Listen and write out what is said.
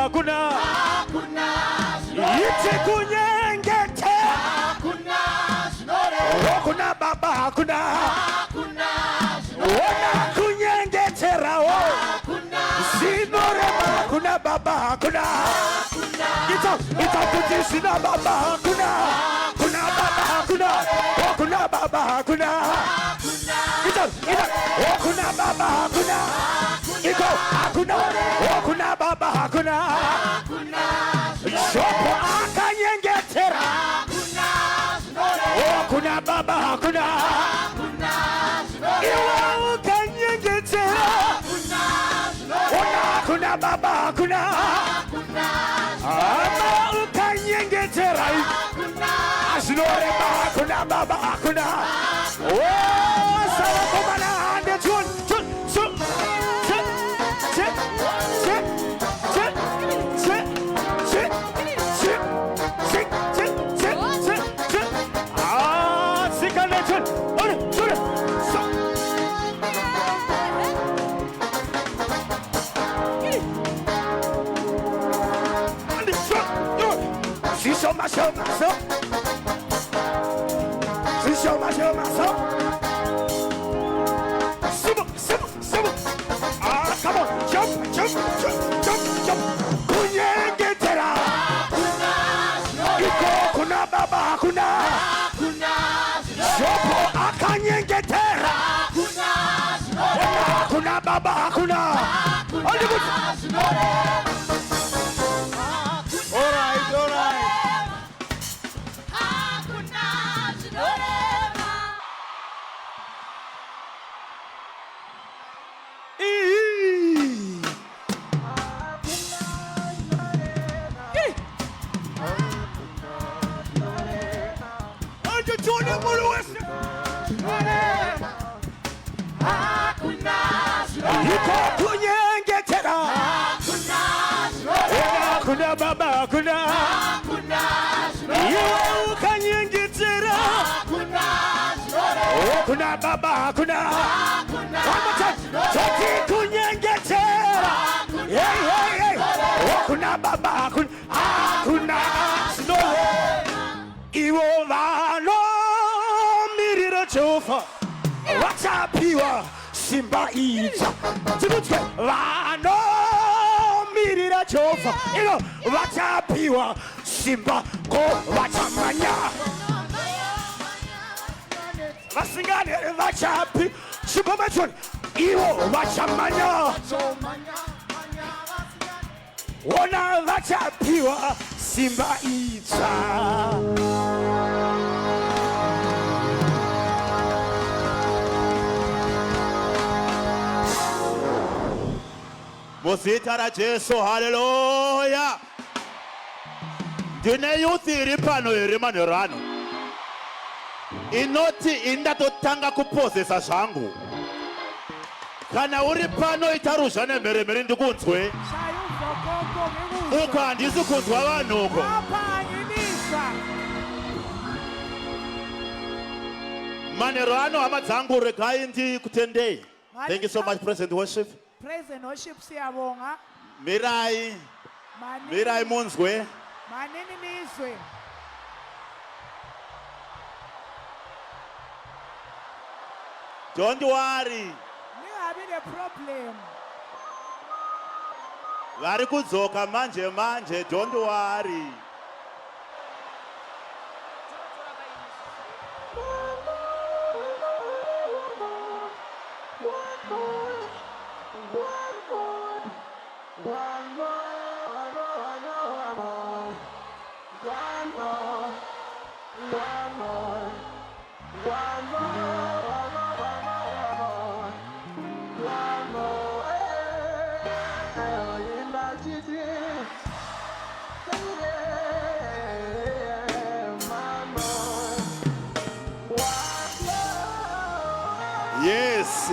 hakuna iti kunyengete kuna baba hakuna ona kunyengetera sinorema kuna baba hakuna itakutishina baba hakuna kuna baba hakuna kuna baba hakuna iko hakuna kuna baba hakuna shopo akanyengetera kuna baba hakuna iwa ukanyengetera kuna baba hakuna ama ukanyengetera asinore kuna baba hakuna sawa komana ande chun show myself. Simple. Ah, come on, jump. Kunyengetera. Iko kuna baba hakuna. Shopo akanyengetera. Kuna baba hakuna. All right. Kuna baba kuna you kanyengetera kuna baba kuna choti kunyengetera hey kuna baba kuna no iwo vano mirira chofa wachapiwa simba ita tibuke vano mirira chofa ilo wachapiwa simba ko wachamanya vasingane vachapi simba machoni iwo wachamanya wona vachapiwa simba ita Musitara Jesu, hallelujah. Dine youth iripano irimanerano. Inoti indato tanga kuposesa shangu. Kana uripano itarushane mere ndikunzwe. Uko andizu kunzwa vanuko. Manerano amadzangu rekai ndi kutendei. Thank you so much, President Worship. Praise and worship siyabonga. Mirai munzwe. Manini nizwe. Don't worry. Ningabi ne problem. Vari kudzoka manje, don't worry. Yes.